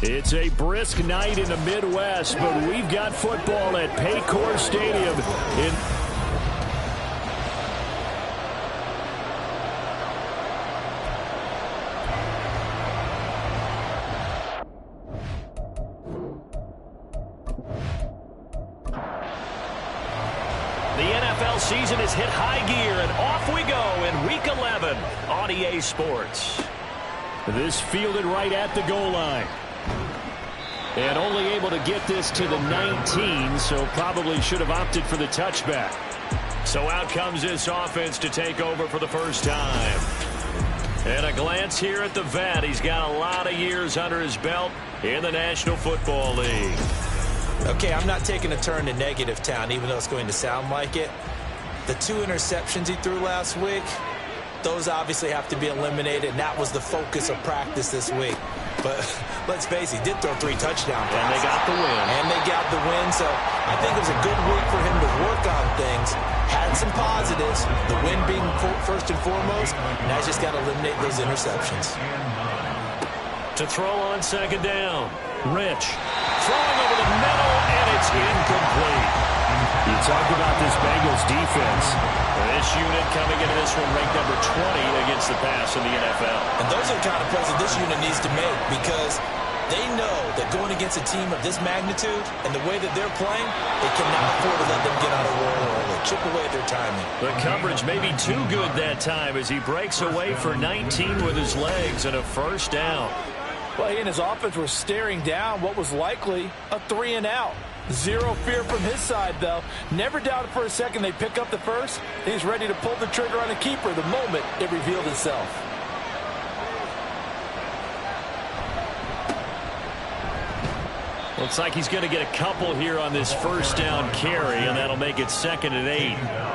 It's a brisk night in the Midwest, but we've got football at Paycor Stadium in the NFL season has hit high gear, and off we go in Week 11 on EA Sports. This fielded right at the goal line. And only able to get this to the 19, so probably should have opted for the touchback. So out comes this offense to take over for the first time. And a glance here at the vet. He's got a lot of years under his belt in the National Football League. Okay, I'm not taking a turn to negative town, even though it's going to sound like it. The 2 interceptions he threw last week, those obviously have to be eliminated, and that was the focus of practice this week. But let's face it, he did throw 3 touchdown passes. And they got the win. So I think it was a good week for him to work on things. Had some positives, the win being first and foremost. Now he's just got to eliminate those interceptions. To throw on second down, Rich. Throwing over the middle, and it's incomplete. You talk about this Bengals defense. This unit coming into this one ranked number 20 against the pass in the NFL. And those are the kind of plays that this unit needs to make, because they know that going against a team of this magnitude and the way that they're playing, they cannot afford to let them get out of roll early. Chip away at their timing. The coverage may be too good that time as he breaks away for 19 with his legs and a first down. Well, he and his offense were staring down what was likely a 3-and-out. Zero fear from his side, though. Never doubted for a second they pick up the first. He's ready to pull the trigger on a keeper the moment it revealed itself. Looks like he's going to get a couple here on this first down carry, and that'll make it 2nd and 8.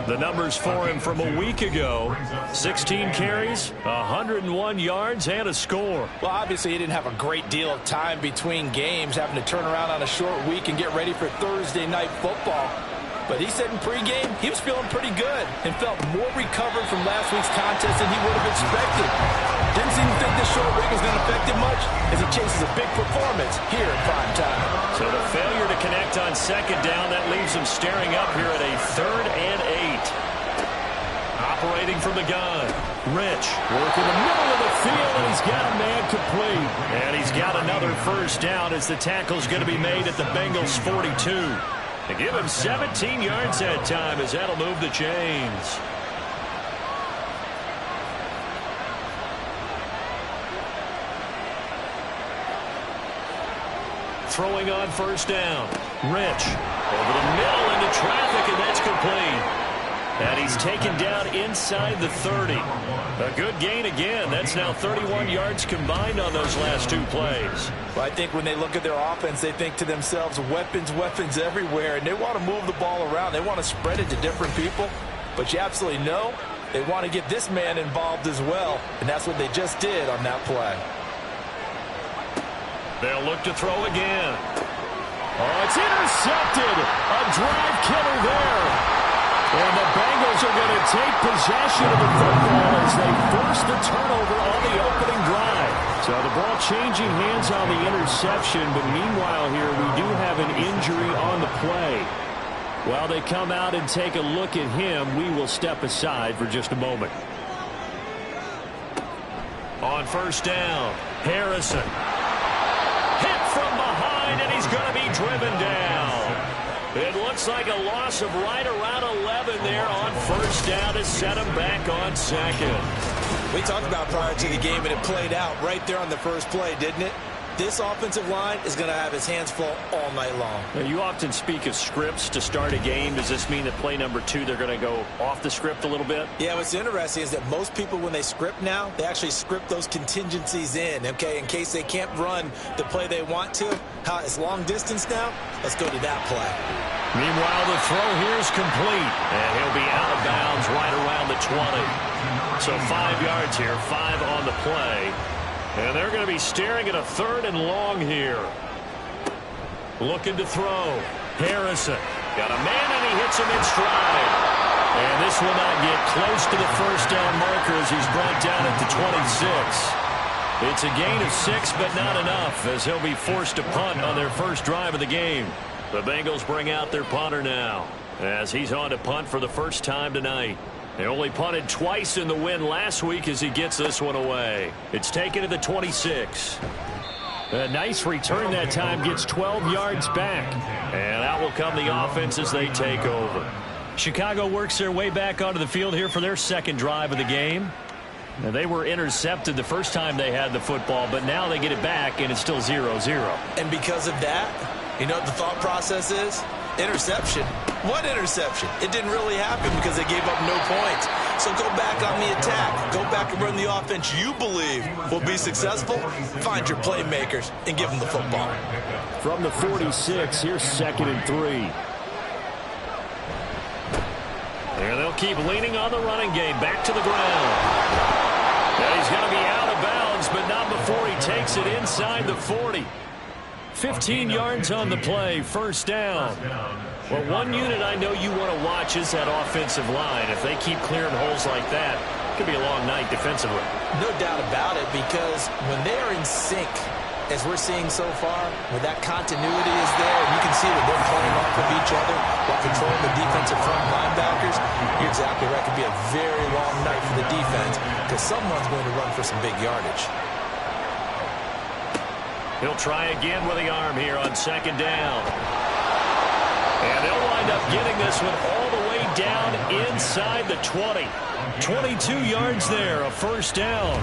The numbers for him from a week ago: 16 carries, 101 yards, and a score. Well, obviously he didn't have a great deal of time between games, having to turn around on a short week and get ready for Thursday night football. But he said in pregame he was feeling pretty good and felt more recovered from last week's contest than he would have expected. Didn't seem to think this short week was going to affect him much as he chases a big performance here in prime time. So the failure to connect on second down, that leaves him staring up here at a 3rd and 8. Operating from the gun, Rich working the middle of the field, and he's got a man complete. And he's got another first down as the tackle's going to be made at the Bengals 42. To give him 17 yards that time, as that'll move the chains. Throwing on first down, Rich over the middle into traffic, and that's complete. And he's taken down inside the 30. A good gain again. That's now 31 yards combined on those last 2 plays. Well, I think when they look at their offense, they think to themselves, weapons, weapons everywhere, and they want to move the ball around. They want to spread it to different people. But you absolutely know they want to get this man involved as well, and that's what they just did on that play. They'll look to throw again. Oh, it's intercepted. A drive killer there. And the Bengals are going to take possession of the football as they force the turnover on the opening drive. So the ball changing hands on the interception, but meanwhile here we do have an injury on the play. While they come out and take a look at him, we will step aside for just a moment. On first down, Harrison. Hit from behind, and he's going to be driven down. It looks like a loss of right around 11 there on first down to set him back on second. We talked about prior to the game, and it played out right there on the first play, didn't it? This offensive line is going to have his hands full all night long. Now, you often speak of scripts to start a game. Does this mean that play number 2, they're going to go off the script a little bit? Yeah, what's interesting is that most people, when they script now, they actually script those contingencies in, okay, in case they can't run the play they want to. It's long distance now. Let's go to that play. Meanwhile, the throw here is complete, and he'll be out of bounds right around the 20. So 5 yards here, 5 on the play. And they're going to be staring at a 3rd and long here. Looking to throw. Harrison got a man, and he hits him in stride. And this will not get close to the first down marker as he's brought down at the 26. It's a gain of 6, but not enough, as he'll be forced to punt on their first drive of the game. The Bengals bring out their punter now, as he's on to punt for the first time tonight. They only punted twice in the win last week as he gets this one away. It's taken to the 26. A nice return that time, gets 12 yards back. And out will come the offense as they take over. Chicago works their way back onto the field here for their second drive of the game. Now, they were intercepted the first time they had the football, but now they get it back, and it's still 0-0. And because of that, you know what the thought process is? Interception. What interception? It didn't really happen because they gave up no points. So go back on the attack. Go back and run the offense you believe will be successful. Find your playmakers and give them the football. From the 46, here's 2nd and 3. And they'll keep leaning on the running game. Back to the ground. And he's going to be out of bounds, but not before he takes it inside the 40. 15 yards on the play, first down. Well, one unit I know you want to watch is that offensive line. If they keep clearing holes like that, it could be a long night defensively. No doubt about it, because when they are in sync, as we're seeing so far, where that continuity is there, and you can see that they're playing off of each other while controlling the defensive front linebackers, you're exactly right. It could be a very long night for the defense because someone's going to run for some big yardage. He'll try again with the arm here on 2nd down. And they'll wind up getting this one all the way down inside the 20. 22 yards there, a first down.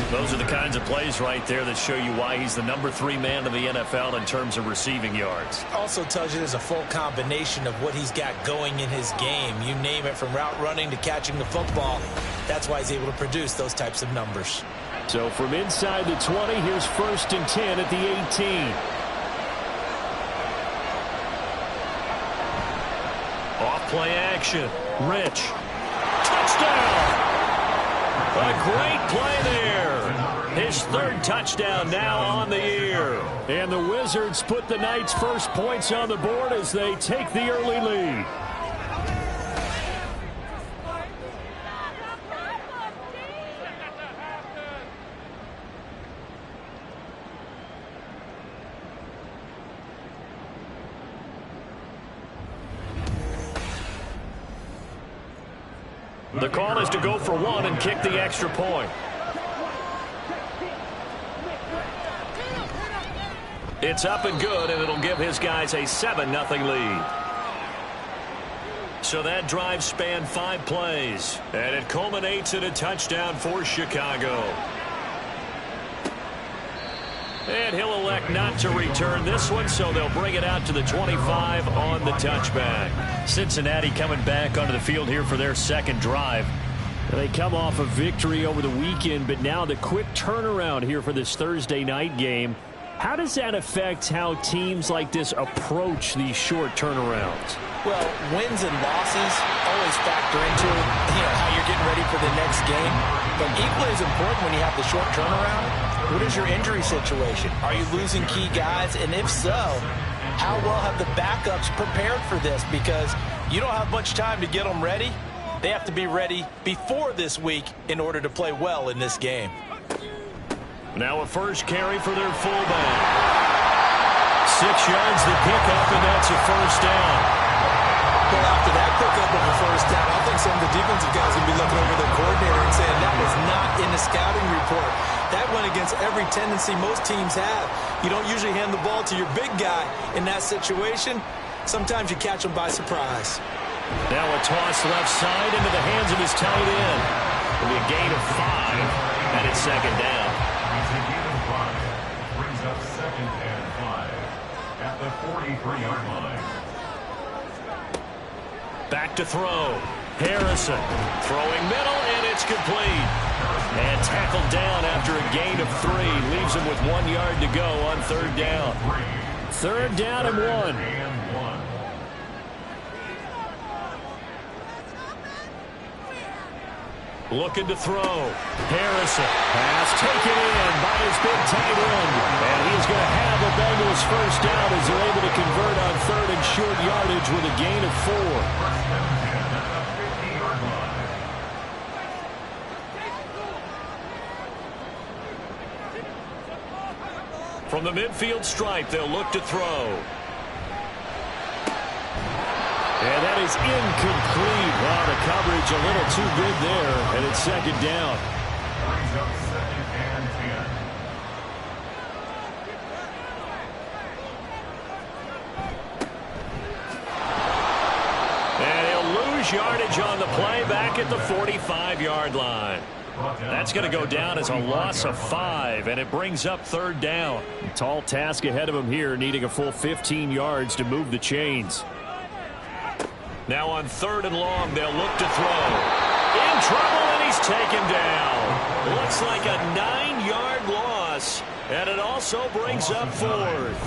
Those are the kinds of plays right there that show you why he's the number 3 man in the NFL in terms of receiving yards. Also tells you there's a full combination of what he's got going in his game. You name it, from route running to catching the football. That's why he's able to produce those types of numbers. So from inside the 20, here's 1st and 10 at the 18. Off play action. Rich. Touchdown! A great play there. His 3rd touchdown now on the year. And the Wizards put the Knights' first points on the board as they take the early lead. The call is to go for 1 and kick the extra point. It's up and good, and it'll give his guys a 7-0 lead. So that drive spanned 5 plays, and it culminates in a touchdown for Chicago. And he'll elect not to return this one, so they'll bring it out to the 25 on the touchback. Cincinnati coming back onto the field here for their 2nd drive. They come off a victory over the weekend, but now the quick turnaround here for this Thursday night game. How does that affect how teams like this approach these short turnarounds? Well, wins and losses always factor into how you're getting ready for the next game. But equally as important when you have the short turnaround, what is your injury situation? Are you losing key guys? And if so, how well have the backups prepared for this? Because you don't have much time to get them ready. They have to be ready before this week in order to play well in this game. Now a first carry for their fullback. 6 yards the pickup, and that's a first down. Well, after that pickup of a first down, I think some of the defensive guys will be looking over their coordinator and saying that was not in the scouting report. That went against every tendency most teams have. You don't usually hand the ball to your big guy in that situation. Sometimes you catch them by surprise. Now a toss left side into the hands of his tight end. It'll be a gain of 5, and it's 2nd down. Brings up 2nd and 5 at the 43-yard line. Back to throw. Harrison throwing middle, and it's complete. And tackled down after a gain of 3. Leaves him with 1 yard to go on 3rd down. 3rd down and 1. Looking to throw. Harrison. Pass taken in by his big tight end. And he's going to have the Bengals first down as they're able to convert on 3rd and short yardage with a gain of 4. From the midfield stripe, they'll look to throw. And that is incomplete. Wow, the coverage a little too good there, and it's second down. Brings up second and 10. And he'll lose yardage on the play back at the 45-yard line. That's going to go down as a loss of 5, and it brings up third down. Tall task ahead of him here, needing a full 15 yards to move the chains. Now on third and long, they'll look to throw. In trouble, and he's taken down. Looks like a 9-yard loss, and it also brings up fourth.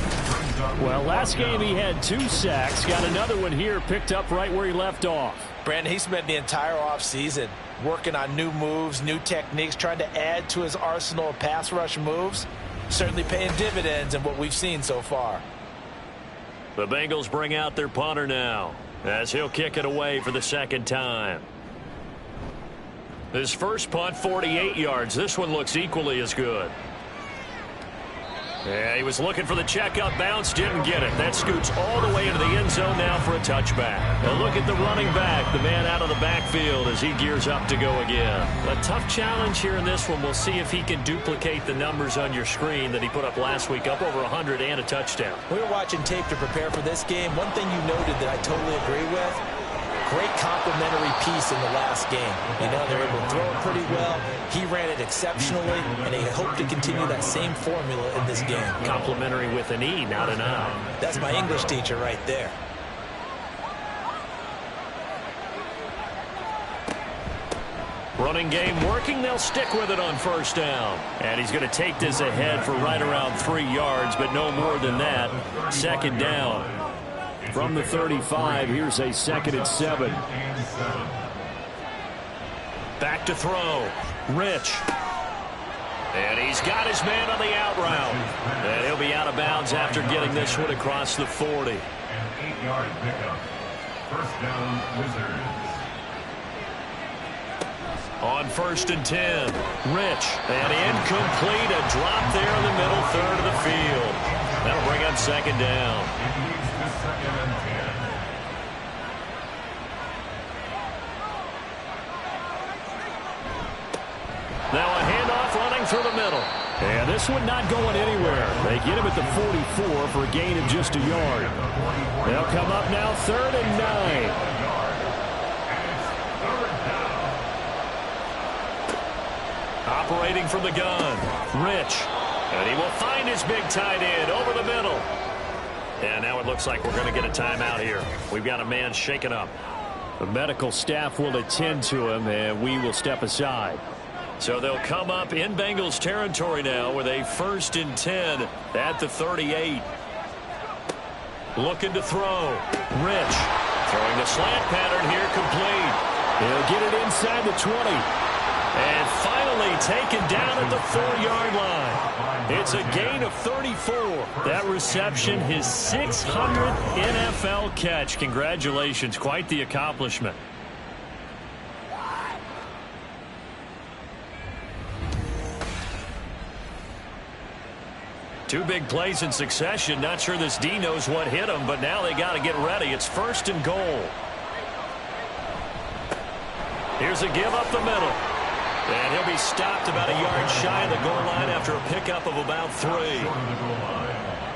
Well, last game he had 2 sacks. Got another one here, picked up right where he left off. Brandon, he spent the entire offseason working on new moves, new techniques, trying to add to his arsenal of pass rush moves. Certainly paying dividends in what we've seen so far. The Bengals bring out their punter now, as he'll kick it away for the second time. His first punt, 48 yards. This one looks equally as good. Yeah, he was looking for the checkup bounce, didn't get it. That scoots all the way into the end zone now for a touchback. And look at the running back, the man out of the backfield as he gears up to go again. A tough challenge here in this one. We'll see if he can duplicate the numbers on your screen that he put up last week, up over 100 and a touchdown. We were watching tape to prepare for this game. One thing you noted that I totally agree with, great complementary piece in the last game. You know, they were able to throw it pretty well. He ran it exceptionally, and he hoped to continue that same formula in this game. Complementary with an E, not an I. That's my English teacher right there. Running game working. They'll stick with it on first down. And he's going to take this ahead for right around 3 yards, but no more than that. Second down. From the 35, here's a 2nd and 7. Back to throw. Rich. And he's got his man on the out route. And he'll be out of bounds after getting this one across the 40. An 8-yard pickup. First down, Wizards. On 1st and 10, Rich. And incomplete. A drop there in the middle third of the field. That'll bring up second down. It leads to second and 10. Now a handoff running through the middle. And this one not going anywhere. They get him at the 44 for a gain of just a yard. They'll come up now 3rd and 9. Operating from the gun, Rich. And he will find his big tight end over the middle. And now it looks like we're going to get a timeout here. We've got a man shaken up. The medical staff will attend to him, and we will step aside. So they'll come up in Bengals territory now with a 1st and 10 at the 38. Looking to throw. Rich. Throwing the slant pattern here complete. He'll get it inside the 20. And finally taken down at the 4-yard line. It's a gain of 34. That reception, his 600th NFL catch. Congratulations. Quite the accomplishment. Two big plays in succession. Not sure this D knows what hit him, but now they got to get ready. It's 1st and goal. Here's a give up the middle. And he'll be stopped about a yard shy of the goal line after a pickup of about 3.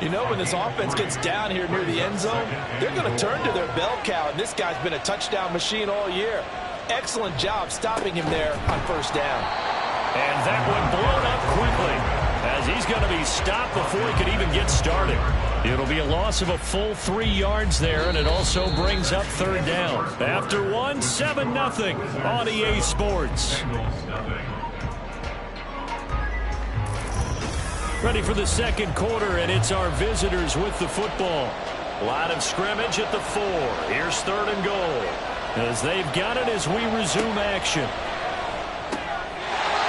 You know, when this offense gets down here near the end zone, they're going to turn to their bell cow, and this guy's been a touchdown machine all year. Excellent job stopping him there on first down. And that one blown up quickly, as he's going to be stopped before he could even get started. It'll be a loss of a full 3 yards there, and it also brings up third down. After one, 7-0 on EA Sports. Ready for the second quarter, and it's our visitors with the football. Line of scrimmage at the 4. Here's 3rd and goal, as they've got it as we resume action.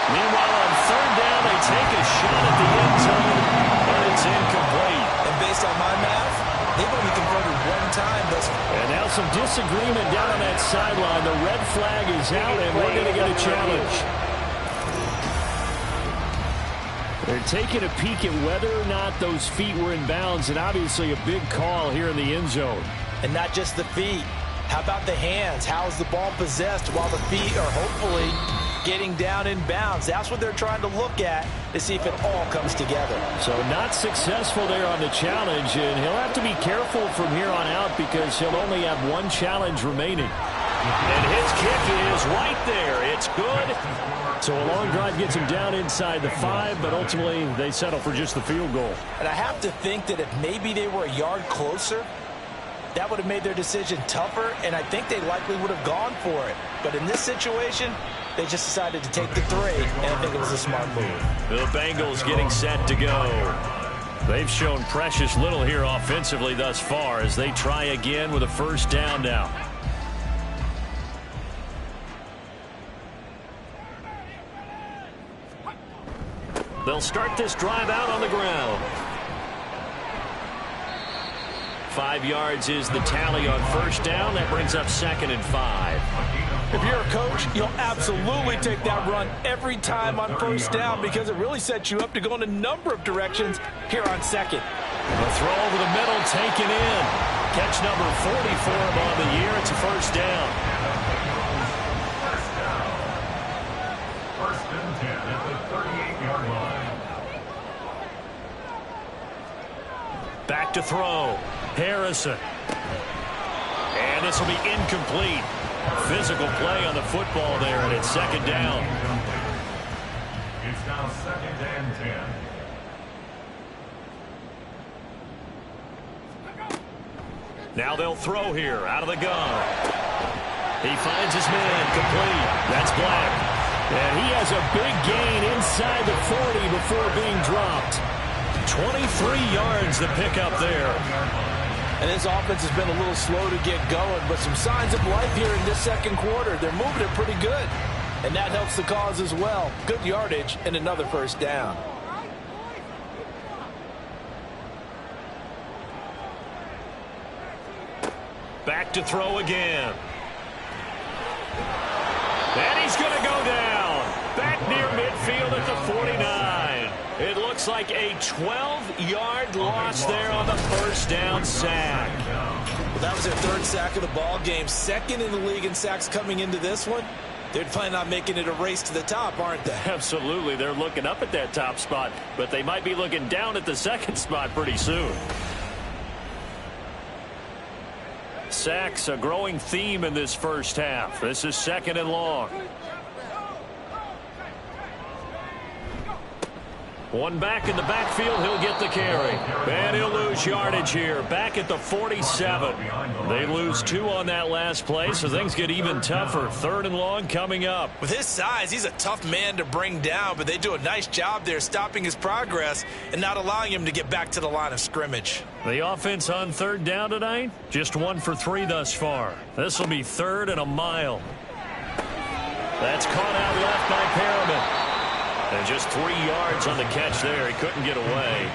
Meanwhile, on 3rd down, they take a shot at the end zone, but it's incomplete. And based on my math, they've only converted 1 time thus far. And now some disagreement down on that sideline. The red flag is out, and we're going to get a challenge. They're taking a peek at whether or not those feet were in bounds, and obviously a big call here in the end zone. And not just the feet. How about the hands? How is the ball possessed while the feet are hopefully getting down in bounds? That's what they're trying to look at to see if it all comes together. So not successful there on the challenge, and he'll have to be careful from here on out because he'll only have one challenge remaining. And his kick is right there. It's good. So a long drive gets him down inside the 5, but ultimately they settle for just the field goal. And I have to think that if maybe they were a yard closer, that would have made their decision tougher, and I think they likely would have gone for it. But in this situation, they just decided to take the 3, and I think it was a smart move. The Bengals getting set to go. They've shown precious little here offensively thus far as they try again with a first down now. They'll start this drive out on the ground. 5 yards is the tally on first down. That brings up 2nd and 5. If you're a coach, you'll absolutely take that run every time on first down because it really sets you up to go in a number of directions here on 2nd. The throw over the middle taken in. Catch number 40 for him on the year. It's a first down. First and 10 at the 38-yard line. Back to throw. Harrison. And this will be incomplete. Physical play on the football there, and it's 2nd down. It's now 2nd and 10. Now they'll throw here out of the gun. He finds his man complete. That's Black. And he has a big gain inside the 40 before being dropped. 23 yards the pickup there. And this offense has been a little slow to get going, but some signs of life here in this 2nd quarter. They're moving it pretty good, and that helps the cause as well. Good yardage and another first down. Back to throw again. And he's going to go down. Back near midfield at the 49. It looks like a 12-yard loss there on the first down sack. Well, that was their 3rd sack of the ball game. 2nd in the league in sacks coming into this one. They're planning on making it a race to the top, aren't they? Absolutely. They're looking up at that top spot, but they might be looking down at the 2nd spot pretty soon. Sacks, a growing theme in this first half. This is 2nd and long. One back in the backfield, he'll get the carry. And he'll lose yardage here. Back at the 47. They lose 2 on that last play, so things get even tougher. 3rd and long coming up. With his size, he's a tough man to bring down, but they do a nice job there stopping his progress and not allowing him to get back to the line of scrimmage. The offense on 3rd down tonight, just 1 for 3 thus far. This will be 3rd and a mile. That's caught out left by Perriman. And just 3 yards on the catch there. He couldn't get away.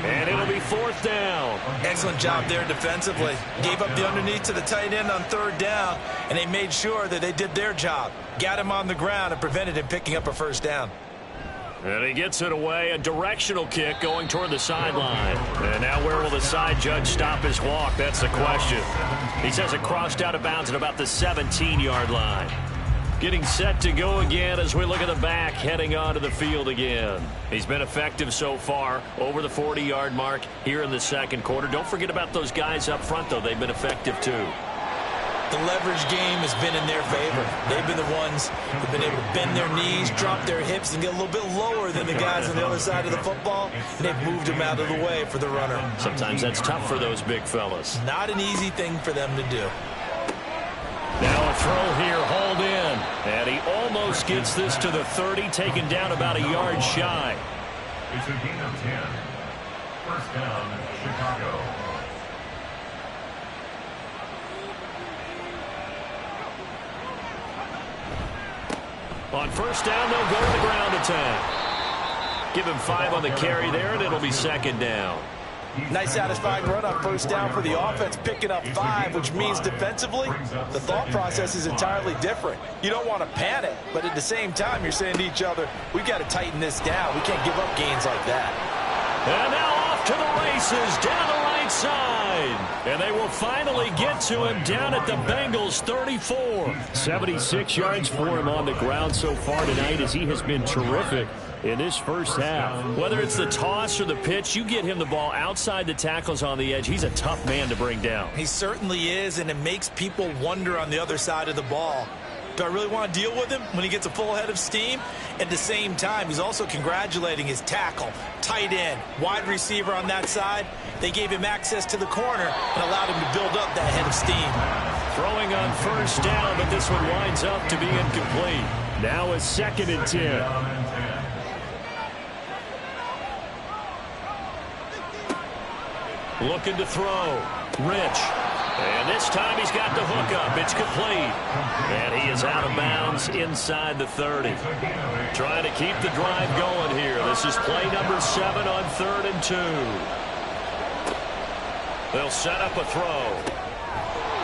And it'll be 4th down. Excellent job there defensively. Gave up the underneath to the tight end on 3rd down, and they made sure that they did their job. Got him on the ground and prevented him picking up a first down. And he gets it away. A directional kick going toward the sideline. And now where will the side judge stop his walk? That's the question. He says it crossed out of bounds at about the 17-yard line. Getting set to go again as we look at the back, heading onto the field again. He's been effective so far, over the 40-yard mark here in the 2nd quarter. Don't forget about those guys up front, though. They've been effective, too. The leverage game has been in their favor. They've been the ones who've been able to bend their knees, drop their hips, and get a little bit lower than the guys on the other side of the football, and they've moved them out of the way for the runner. Sometimes that's tough for those big fellas. Not an easy thing for them to do. Now a throw here, hauled in. And he almost gets this to the 30, taken down about a yard shy. It's a gain of 10. First down, Chicago. On first down, they'll go to the ground attack. Give him 5 on the carry there, and it'll be 2nd down. Nice satisfying run on first down for the offense, picking up 5, which means defensively, the thought process is entirely different. You don't want to panic, but at the same time, you're saying to each other, we've got to tighten this down. We can't give up gains like that. And now off to the races, down the right side. And they will finally get to him down at the Bengals 34. 76 yards for him on the ground so far tonight, as he has been terrific in this first half. Whether it's the toss or the pitch, you get him the ball outside the tackles on the edge. He's a tough man to bring down. He certainly is, and it makes people wonder on the other side of the ball. Do I really want to deal with him when he gets a full head of steam? At the same time, he's also congratulating his tackle, tight end, wide receiver on that side. They gave him access to the corner and allowed him to build up that head of steam. Throwing on first down, but this one winds up to be incomplete. Now a 2nd and 10. Looking to throw. Rich. And this time he's got the hook up. It's complete. And he is out of bounds inside the 30. Trying to keep the drive going here. This is play number 7 on 3rd and 2. They'll set up a throw.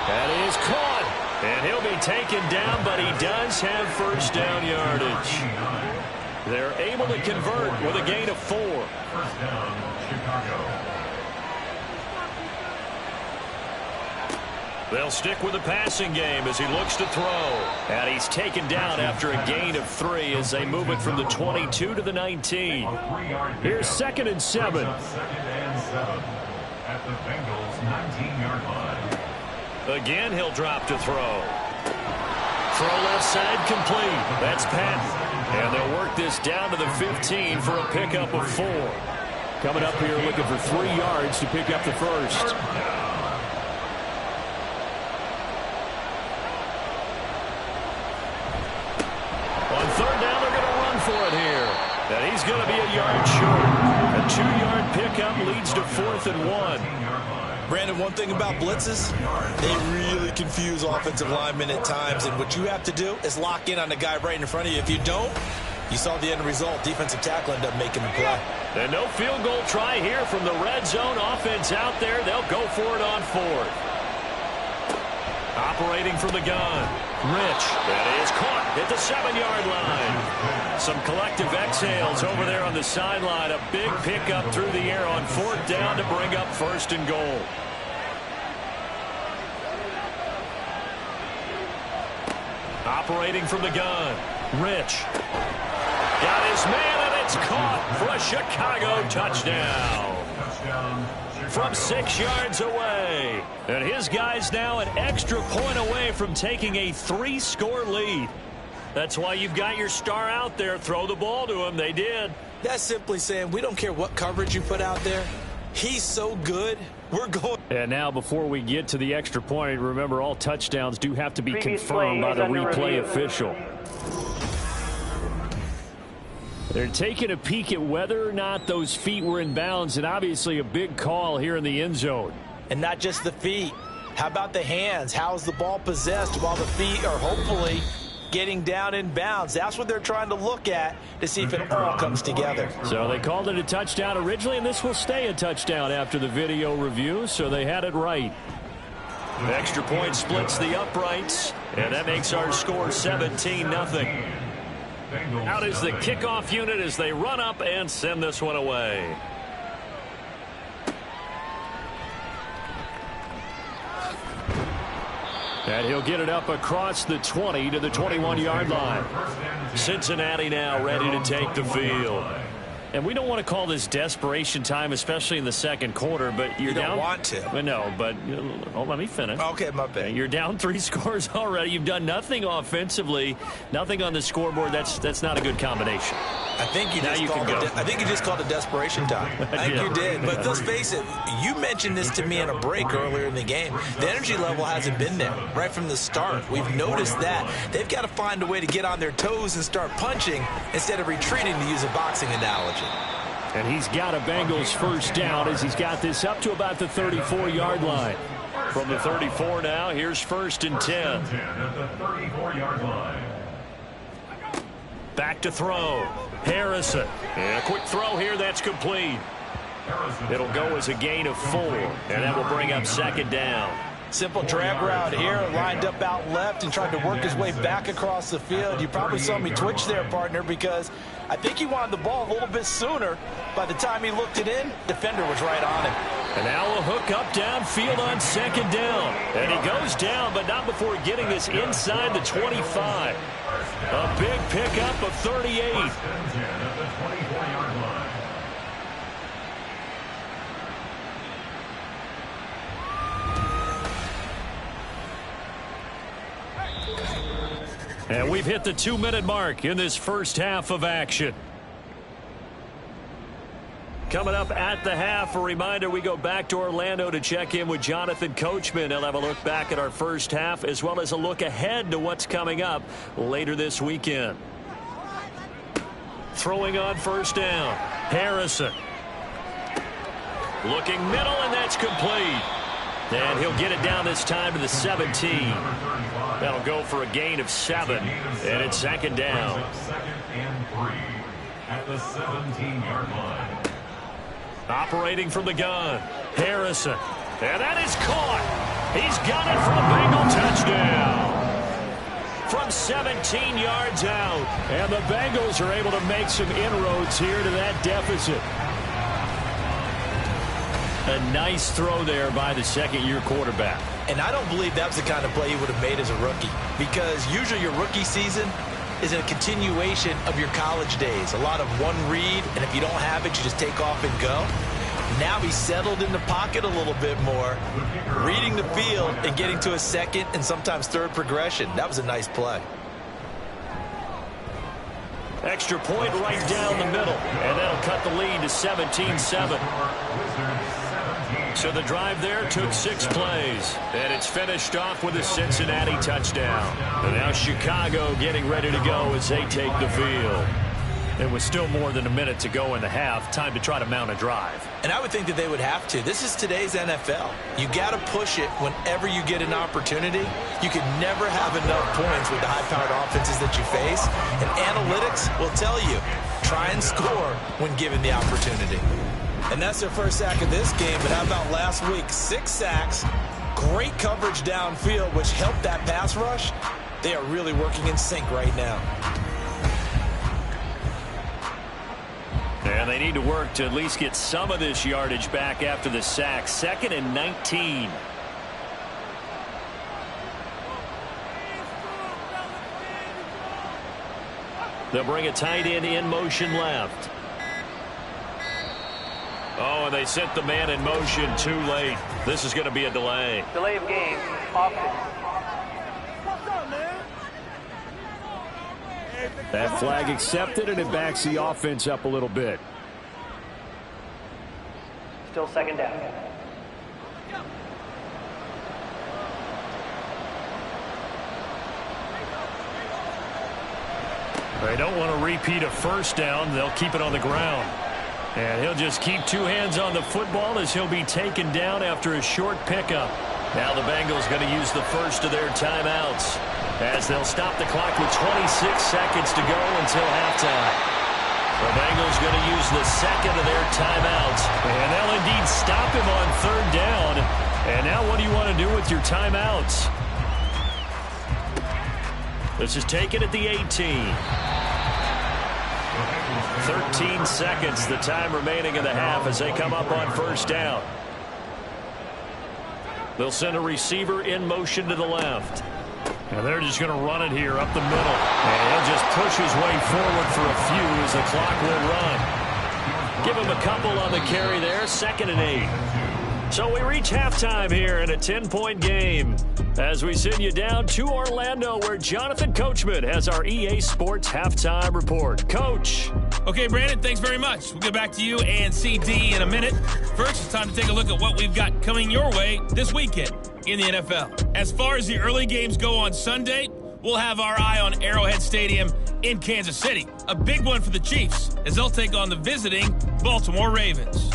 That is caught. And he'll be taken down, but he does have first down yardage. They're able to convert with a gain of 4. First down, Chicago. They'll stick with the passing game as he looks to throw. And he's taken down after a gain of 3 as they move it from the 22 to the 19. Here's 2nd and 7. 2nd and 7 at the Bengals 19-yard line. Again, he'll drop to throw. Throw left side complete. That's Patton. And they'll work this down to the 15 for a pickup of 4. Coming up here looking for 3 yards to pick up the first. On 3rd down, they're going to run for it here. And he's going to be a yard short. A 2-yard pickup leads to 4th and 1. Brandon, one thing about blitzes, they really confuse offensive linemen at times. And what you have to do is lock in on the guy right in front of you. If you don't, you saw the end result. Defensive tackle ended up making the play. And no field goal try here from the red zone. Offense out there. They'll go for it on 4th. Operating from the gun. Rich. That is caught at the 7-yard line. Some collective exhales over there on the sideline. A big pickup through the air on 4th down to bring up 1st and goal. Operating from the gun. Rich. Got his man, and it's caught for a Chicago touchdown. From 6 yards away. And his guy's now an extra point away from taking a 3-score lead. That's why you've got your star out there. Throw the ball to him. They did. That's simply saying we don't care what coverage you put out there. He's so good. We're going. And now before we get to the extra point, remember all touchdowns do have to be confirmed by the replay official. They're taking a peek at whether or not those feet were in bounds, and obviously a big call here in the end zone. And not just the feet. How about the hands? How's the ball possessed while the feet are hopefully getting down in bounds? That's what they're trying to look at to see if it all comes together. So they called it a touchdown originally, and this will stay a touchdown after the video review, so they had it right. The extra point splits the uprights, and that makes our score 17-0. Out is the kickoff unit as they run up and send this one away. And he'll get it up across the 20 to the 21-yard line. Cincinnati now ready to take the field. And we don't want to call this desperation time, especially in the 2nd quarter, but you're down. You don't want to. No, but let me finish. Okay, my bad. You're down 3 scores already. You've done nothing offensively, nothing on the scoreboard. That's not a good combination. I think you just called it desperation time. I think you did. But let's face it, you mentioned this to me in a break earlier in the game. The energy level hasn't been there right from the start. We've noticed that. They've got to find a way to get on their toes and start punching instead of retreating, to use a boxing analogy. And he's got a Bengals first down as he's got this up to about the 34-yard line. From the 34 now, here's 1st and 10. At the 34-yard line. Back to throw. Harrison. And a quick throw here, that's complete. It'll go as a gain of 4, and that will bring up 2nd down. Simple drag route here, lined up out left and tried to work his way back across the field. You probably saw me twitch there, partner, because I think he wanted the ball a little bit sooner. By the time he looked it in, defender was right on him. And now a hook up downfield on 2nd down. And he goes down, but not before getting this inside the 25. A big pickup of 38. And we've hit the 2-minute mark in this first half of action. Coming up at the half, a reminder, we go back to Orlando to check in with Jonathan Coachman. He'll have a look back at our first half as well as a look ahead to what's coming up later this weekend. Throwing on 1st down, Harrison. Looking middle, and that's complete. And he'll get it down this time to the 17. That'll go for a gain of 7, and it's 2nd down. 2nd and 3 at the 17-yard line. Operating from the gun, Harrison. And that is caught. He's got it for a Bengal touchdown. From 17 yards out. And the Bengals are able to make some inroads here to that deficit. A nice throw there by the 2nd-year quarterback. And I don't believe that was the kind of play he would have made as a rookie, because usually your rookie season is a continuation of your college days. A lot of one read, and if you don't have it, you just take off and go. Now he's settled in the pocket a little bit more, reading the field and getting to a 2nd and sometimes 3rd progression. That was a nice play. Extra point right down the middle, and that'll cut the lead to 17-7. So the drive there took 6 plays, and it's finished off with a Cincinnati touchdown. And now Chicago getting ready to go as they take the field. It was still more than a minute to go in the half. Time to try to mount a drive. And I would think that they would have to. This is today's NFL. You got to push it whenever you get an opportunity. You can never have enough points with the high-powered offenses that you face. And analytics will tell you, try and score when given the opportunity. And that's their first sack of this game. But how about last week? 6 sacks, great coverage downfield, which helped that pass rush. They are really working in sync right now. And they need to work to at least get some of this yardage back after the sack. 2nd and 19. They'll bring a tight end in motion left. Oh, and they sent the man in motion too late. This is going to be a delay. Delay of game. Offense. That flag accepted, and it backs the offense up a little bit. Still 2nd down. They don't want to repeat a 1st down. They'll keep it on the ground. And he'll just keep 2 hands on the football as he'll be taken down after a short pickup. Now the Bengals going to use the first of their timeouts as they'll stop the clock with 26 seconds to go until halftime. The Bengals going to use the 2nd of their timeouts, and they'll indeed stop him on 3rd down. And now what do you want to do with your timeouts? This is taken at the 18. 13 seconds, the time remaining in the half as they come up on 1st down. They'll send a receiver in motion to the left. And they're just going to run it here up the middle. And he'll just push his way forward for a few as the clock will run. Give him a couple on the carry there, 2nd and 8. So we reach halftime here in a 10-point game as we send you down to Orlando where Jonathan Coachman has our EA Sports halftime report. Coach. Okay, Brandon, thanks very much. We'll get back to you and CD in a minute. First, it's time to take a look at what we've got coming your way this weekend in the NFL. As far as the early games go on Sunday, we'll have our eye on Arrowhead Stadium in Kansas City. A big one for the Chiefs as they'll take on the visiting Baltimore Ravens.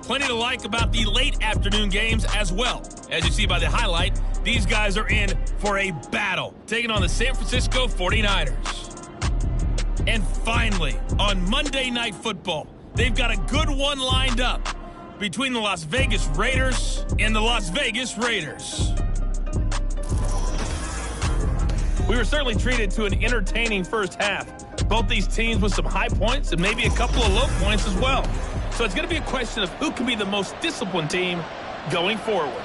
Plenty to like about the late afternoon games as well. As you see by the highlight, these guys are in for a battle, taking on the San Francisco 49ers. And finally, on Monday Night Football, they've got a good one lined up between the Las Vegas Raiders and the Las Vegas Raiders. We were certainly treated to an entertaining first half. Both these teams with some high points and maybe a couple of low points as well. So it's going to be a question of who can be the most disciplined team going forward.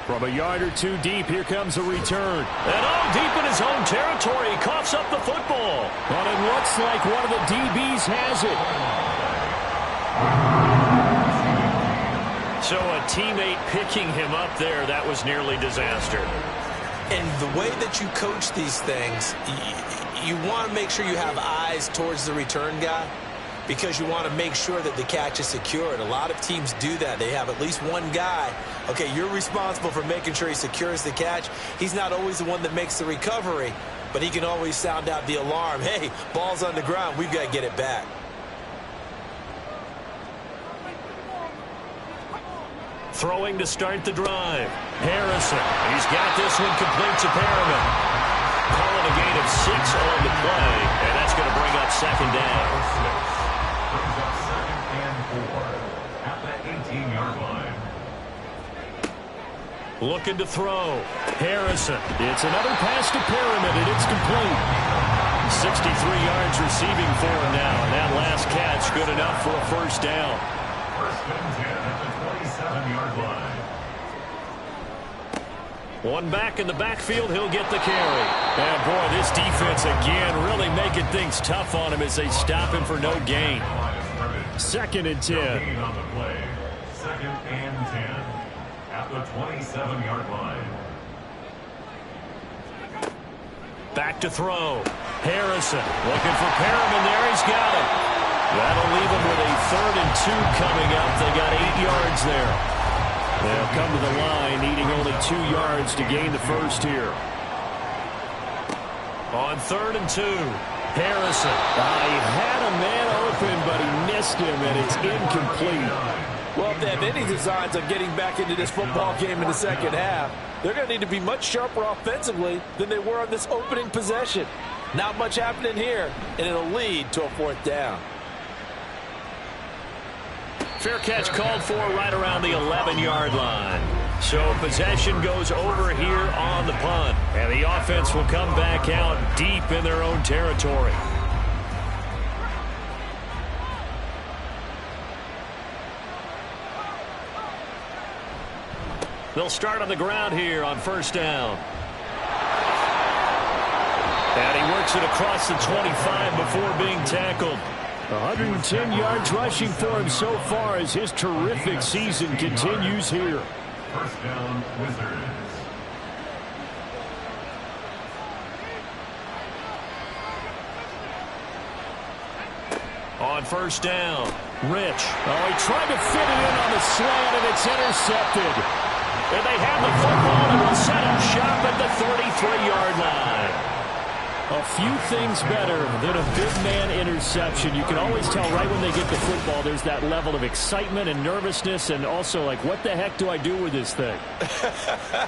From a yard or two deep, here comes a return. And all deep in his own territory, he coughs up the football. And it looks like one of the DBs has it. So a teammate picking him up there, that was nearly disaster. And the way that you coach these things, you want to make sure you have eyes towards the return guy, because you want to make sure that the catch is secured. A lot of teams do that. They have at least one guy. Okay, you're responsible for making sure he secures the catch. He's not always the one that makes the recovery, but he can always sound out the alarm. Hey, ball's on the ground. We've got to get it back. Throwing to start the drive. Harrison. He's got this one complete to Perriman. Calling a gain of 6 on the play, and that's going to bring up second down. Brings up 2nd and 4 at the 18-yard line. Looking to throw. Harrison. It's another pass to Perriman, and it's complete. 63 yards receiving for him now, and that last catch good enough for a first down. 1st and 10 at the 27-yard line. One back in the backfield, he'll get the carry. And boy, this defense again really making things tough on him as they stop him for no gain. 2nd and 10. Gain on the play. 2nd and 10 at the 27-yard line. Back to throw. Harrison looking for Perriman there. He's got it. That'll leave him with a 3rd and 2 coming up. They got 8 yards there. They'll come to the line, needing only 2 yards to gain the first here. On 3rd and 2, Harrison. He had a man open, but he missed him, and it's incomplete. Well, if they have any designs on getting back into this football game in the second half, they're going to need to be much sharper offensively than they were on this opening possession. Not much happening here, and it'll lead to a 4th down. Fair catch called for right around the 11-yard line. So possession goes over here on the punt. And the offense will come back out deep in their own territory. They'll start on the ground here on 1st down. And he works it across the 25 before being tackled. 110 yards rushing for him so far as his terrific season continues here. 1st down, Wizards. On 1st down, Rich. He tried to fit it in on the slant, and it's intercepted. And they have the football and will set up shop at the 33-yard line. A few things better than a big man interception. You can always tell right when they get the football, there's that level of excitement and nervousness, and also like, what the heck do I do with this thing?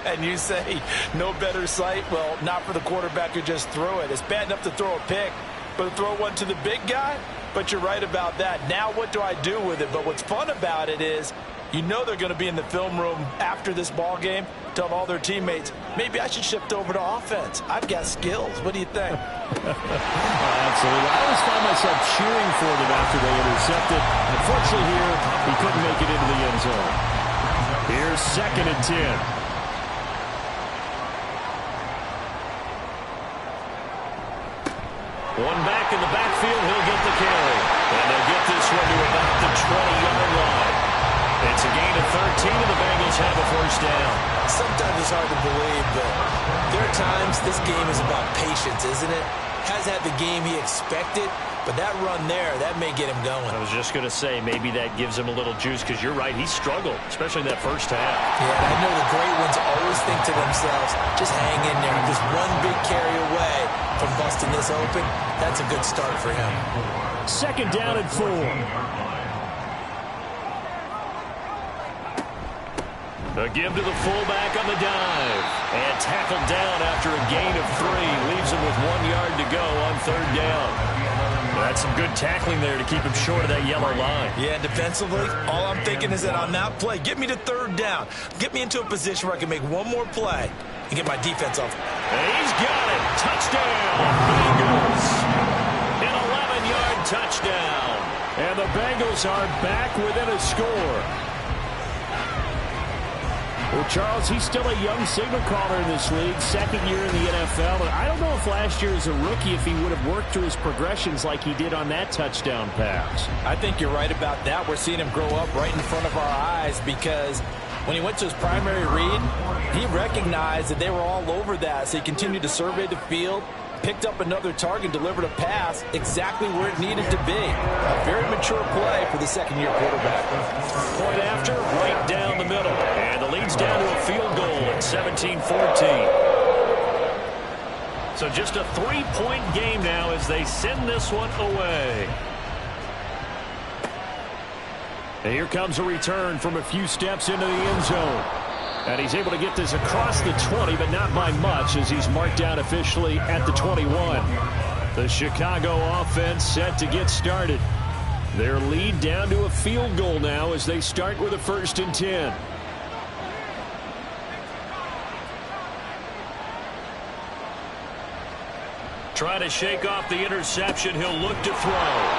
And you say no better sight? Well, not for the quarterback who just threw it. It's bad enough to throw a pick, but to throw one to the big guy? But you're right about that. Now what do I do with it? But what's fun about it is, you know they're going to be in the film room after this ball game, telling all their teammates, maybe I should shift over to offense. I've got skills. What do you think? Absolutely. I always find myself cheering for them after they intercepted. Unfortunately here, he couldn't make it into the end zone. Here's 2nd and 10. One back in the backfield, he'll get the carry. And they'll get this one to about the 20-yard line. It's a gain of 13, and the Bengals have a 1st down. Sometimes it's hard to believe, but there are times this game is about patience, isn't it? Has had the game he expected, but that run there, that may get him going. I was just going to say, maybe that gives him a little juice, because you're right, he struggled, especially in that first half. Yeah, I know the great ones always think to themselves, just hang in there. Just one big carry away from busting this open. That's a good start for him. 2nd down and 4. A give to the fullback on the dive. And tackled down after a gain of 3. Leaves him with 1 yard to go on 3rd down. That's some good tackling there to keep him short of that yellow line. Yeah, defensively, all I'm thinking is that on that play, get me to 3rd down. Get me into a position where I can make one more play and get my defense off. And he's got it. Touchdown, Bengals. An 11-yard touchdown. And the Bengals are back within a score. Well, Charles, he's still a young signal caller in this league, 2nd year in the NFL. And I don't know if last year as a rookie, if he would have worked through his progressions like he did on that touchdown pass. I think you're right about that. We're seeing him grow up right in front of our eyes because when he went to his primary read, he recognized that they were all over that. So he continued to survey the field, picked up another target, delivered a pass exactly where it needed to be. A very mature play for the 2nd-year quarterback. Point after, right down the middle. And the lead's down to a field goal at 17-14. So just a 3-point game now as they send this one away. And here comes a return from a few steps into the end zone. And he's able to get this across the 20, but not by much as he's marked down officially at the 21. The Chicago offense set to get started. Their lead down to a field goal now as they start with a 1st and 10. Trying to shake off the interception. He'll look to throw.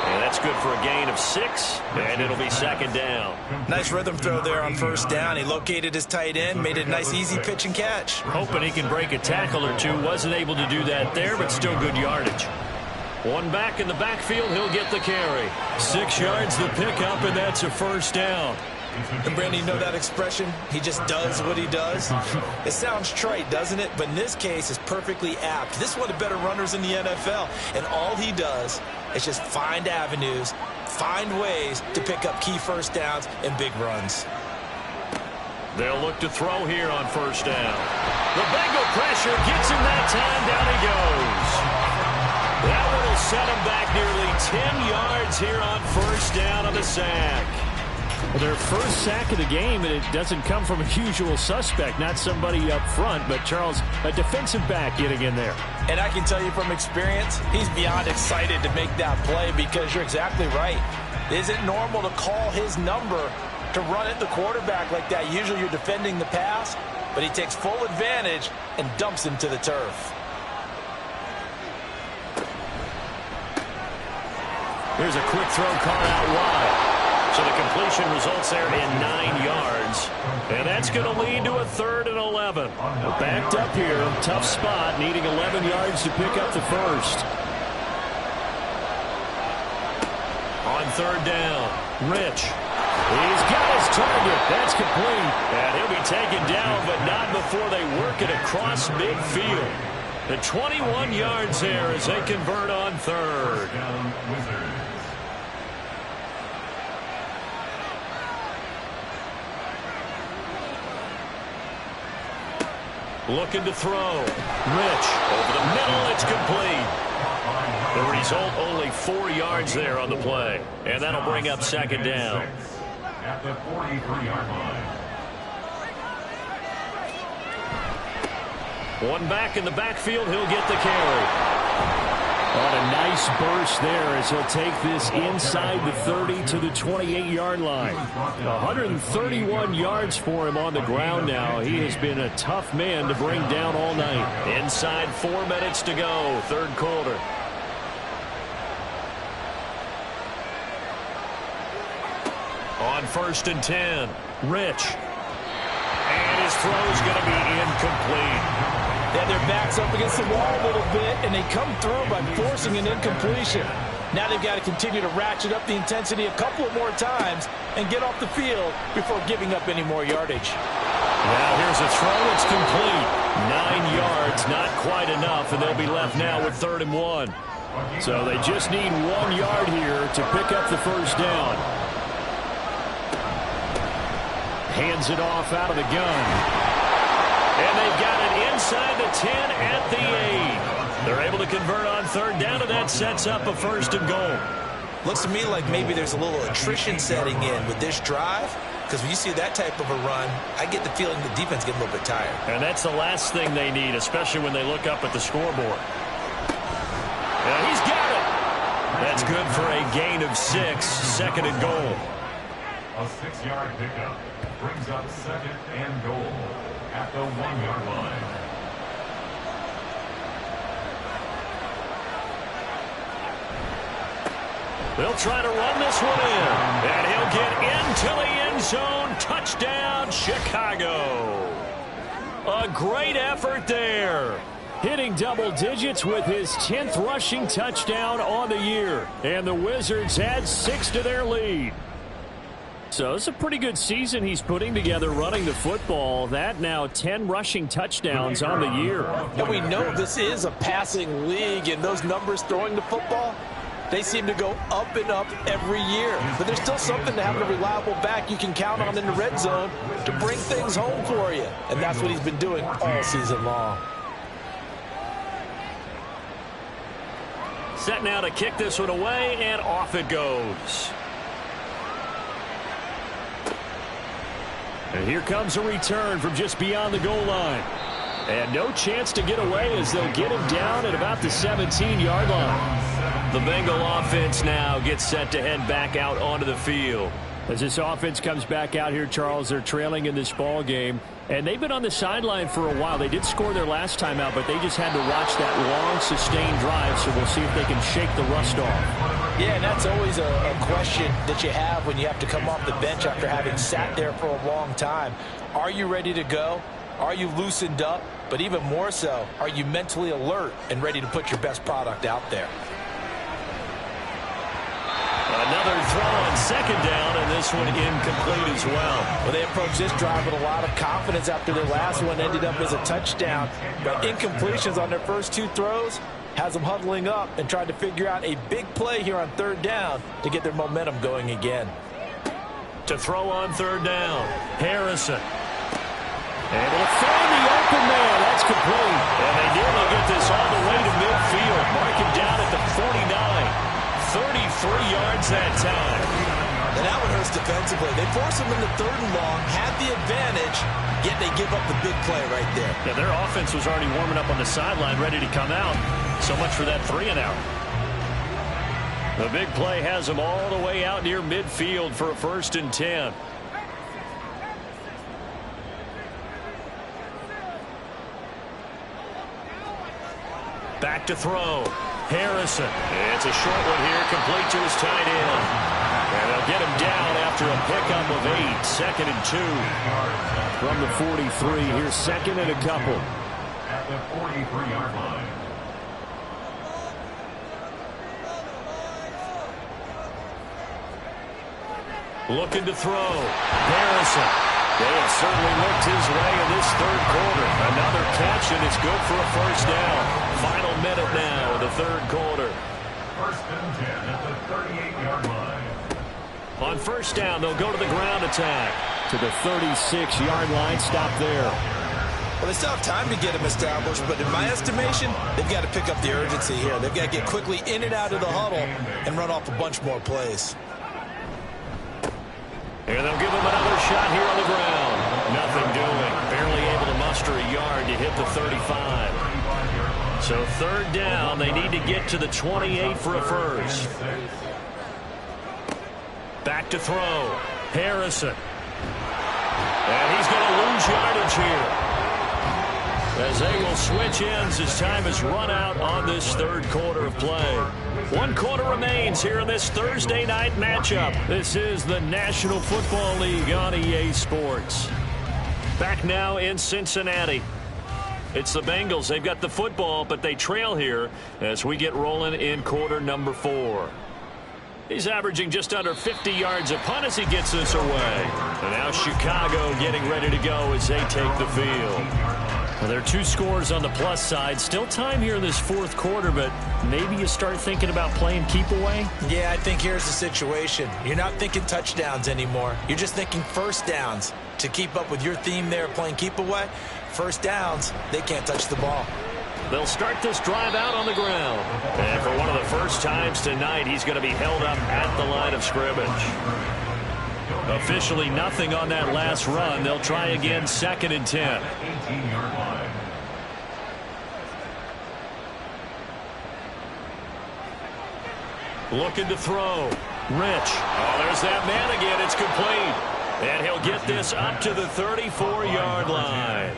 And that's good for a gain of 6, and it'll be 2nd down. Nice rhythm throw there on 1st down. He located his tight end, made it a nice, easy pitch and catch. Hoping he can break a tackle or two. Wasn't able to do that there, but still good yardage. One back in the backfield. He'll get the carry. 6 yards the pickup, and that's a 1st down. And, Brandon, you know that expression? He just does what he does? It sounds trite, doesn't it? But in this case, it's perfectly apt. This is one of the better runners in the NFL. And all he does is just find avenues, find ways to pick up key 1st downs and big runs. They'll look to throw here on 1st down. The Bengal pressure gets him that time. Down he goes. That one will set him back nearly 10 yards here on 1st down on the sack. Well, their first sack of the game, and it doesn't come from a usual suspect, not somebody up front, but Charles, a defensive back getting in there. And I can tell you from experience, he's beyond excited to make that play because you're exactly right. Is it normal to call his number to run at the quarterback like that? Usually you're defending the pass, but he takes full advantage and dumps him to the turf. Here's a quick throw caught out wide. So the completion results there in 9 yards. And that's going to lead to a 3rd and 11. Backed up here, tough spot, needing 11 yards to pick up the 1st. On 3rd down, Rich. He's got his target. That's complete. And he'll be taken down, but not before they work it across midfield. The 21 yards there as they convert on 3rd. Looking to throw. Rich over the middle. It's complete. The result, only 4 yards there on the play. And that'll bring up 2nd down. At the 43-yard line. One back in the backfield. He'll get the carry. On a nice burst there as he'll take this inside the 30 to the 28-yard line. 131 yards for him on the ground now. He has been a tough man to bring down all night. Inside 4 minutes to go, 3rd quarter. On 1st and 10, Rich. And his throw's going to be incomplete. Yeah, their back's up against the wall a little bit, and they come through by forcing an incompletion. Now they've got to continue to ratchet up the intensity a couple of more times and get off the field before giving up any more yardage. Now here's a throw. It's complete. 9 yards, not quite enough, and they'll be left now with 3rd and 1. So they just need 1 yard here to pick up the 1st down. Hands it off out of the gun. And they've got it inside the 10 at the 8. They're able to convert on 3rd down, and that sets up a 1st and goal. Looks to me like maybe there's a little attrition setting in with this drive because when you see that type of a run, I get the feeling the defense gets a little bit tired. And that's the last thing they need, especially when they look up at the scoreboard. And he's got it. That's good for a gain of 6, 2nd and goal. A 6-yard pickup brings up 2nd and goal at the 1-yard line. They'll try to run this one in. And he'll get into the end zone. Touchdown, Chicago. A great effort there. Hitting double digits with his 10th rushing touchdown on the year. And the Wizards add 6 to their lead. So it's a pretty good season he's putting together running the football. That now 10 rushing touchdowns on the year. And we know this is a passing league, and those numbers throwing the football, they seem to go up and up every year. But there's still something to having a reliable back you can count on in the red zone to bring things home for you. And that's what he's been doing all season long. Set now to kick this one away, and off it goes. And here comes a return from just beyond the goal line. And no chance to get away as they'll get him down at about the 17-yard line. The Bengal offense now gets set to head back out onto the field. As this offense comes back out here, Charles, they're trailing in this ball game. And they've been on the sideline for a while. They did score their last time out, but they just had to watch that long, sustained drive, so we'll see if they can shake the rust off. Yeah, and that's always a question that you have when you have to come off the bench after having sat there for a long time. Are you ready to go? Are you loosened up? But even more so, are you mentally alert and ready to put your best product out there? Another throw on 2nd down, and this one incomplete as well. Well, they approached this drive with a lot of confidence after their last one ended up as a touchdown. But incompletions on their first 2 throws has them huddling up and trying to figure out a big play here on 3rd down to get their momentum going again. To throw on 3rd down, Harrison. Able to find the open man. That's complete. And they nearly get this all the way to midfield. Mark him down at the 49. 33 yards that time. And that one hurts defensively. They force him into 3rd and long, had the advantage, yet they give up the big play right there. Yeah, their offense was already warming up on the sideline, ready to come out. So much for that 3-and-out. The big play has them all the way out near midfield for a 1st and 10. Back to throw. Harrison. It's a short one here, complete to his tight end. And they'll get him down after a pickup of 8. 2nd and 2. From the 43, here's 2nd and a couple. At the 43-yard line. Looking to throw. Harrison. They have certainly looked his way in this 3rd quarter. Another catch, and it's good for a 1st down. Final minute now of the 3rd quarter. 1st and 10 at the 38-yard line. On 1st down, they'll go to the ground attack. To the 36-yard line, stop there. Well, they still have time to get him established, but in my estimation, they've got to pick up the urgency here. They've got to get quickly in and out of the huddle and run off a bunch more plays. And they'll give him another shot here on the ground. Nothing doing. Barely able to muster a yard to hit the 35. So 3rd down, they need to get to the 28 for a 1st. Back to throw. Harrison. And he's going to lose yardage here. As they will switch ends as time has run out on this 3rd quarter of play. 1 quarter remains here in this Thursday night matchup. This is the National Football League on EA Sports. Back now in Cincinnati. It's the Bengals. They've got the football, but they trail here as we get rolling in quarter number 4. He's averaging just under 50 yards a punt as he gets this away. And now Chicago getting ready to go as they take the field. Well, there are 2 scores on the plus side. Still time here in this 4th quarter, but maybe you start thinking about playing keep away? Yeah, I think here's the situation. You're not thinking touchdowns anymore. You're just thinking 1st downs. To keep up with your theme there, playing keep away, 1st downs, they can't touch the ball. They'll start this drive out on the ground. And for one of the first times tonight, he's going to be held up at the line of scrimmage. Officially nothing on that last run. They'll try again, 2nd and 10. 18-yard line. Looking to throw. Rich. Oh, there's that man again. It's complete. And he'll get this up to the 34-yard line.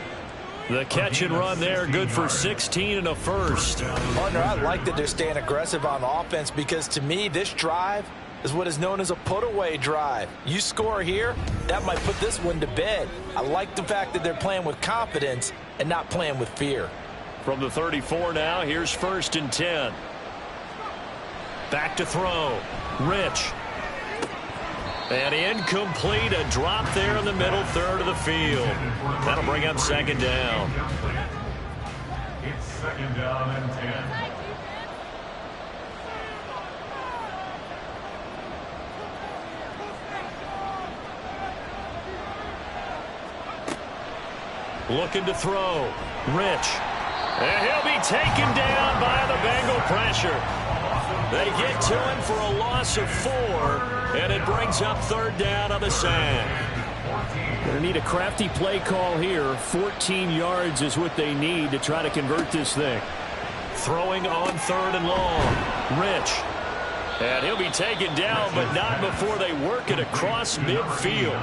The catch and run there, good for 16 and a first. Partner, I like that they're staying aggressive on offense because to me, this drive is what is known as a put-away drive. You score here, that might put this one to bed. I like the fact that they're playing with confidence and not playing with fear. From the 34 now, here's 1st and 10. Back to throw. Rich. And incomplete. A drop there in the middle third of the field. That'll bring up 2nd down. It's 2nd down and 10. Looking to throw. Rich. And he'll be taken down by the Bengal pressure. They get to him for a loss of 4, and it brings up 3rd down on the sack. Going to need a crafty play call here. 14 yards is what they need to try to convert this thing. Throwing on 3rd and long. Rich. And he'll be taken down, but not before they work it across midfield.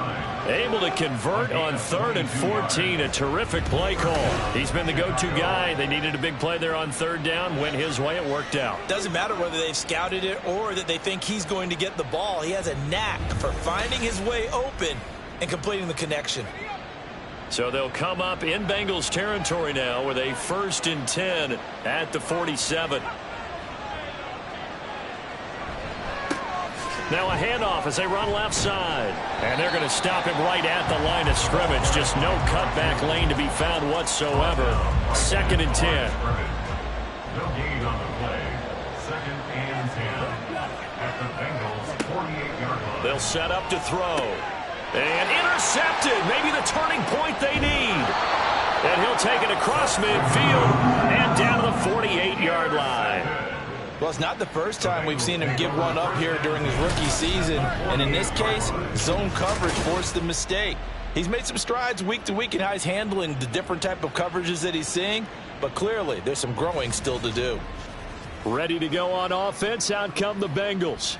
Able to convert on 3rd and 14. A terrific play call. He's been the go-to guy. They needed a big play there on 3rd down. Went his way. It worked out. Doesn't matter whether they've scouted it or that they think he's going to get the ball. He has a knack for finding his way open and completing the connection. So they'll come up in Bengals territory now with a 1st and 10 at the 47. Now a handoff as they run left side. And they're going to stop him right at the line of scrimmage. Just no cutback lane to be found whatsoever. 2nd and 10. No gain on the play. 2nd and 10. At the Bengals 48-yard line. They'll set up to throw. And intercepted. Maybe the turning point they need. And he'll take it across midfield and down to the 48-yard line. Well, it's not the first time we've seen him give one up here during his rookie season. And in this case, zone coverage forced the mistake. He's made some strides week to week in how he's handling the different type of coverages that he's seeing. But clearly, there's some growing still to do. Ready to go on offense. Out come the Bengals.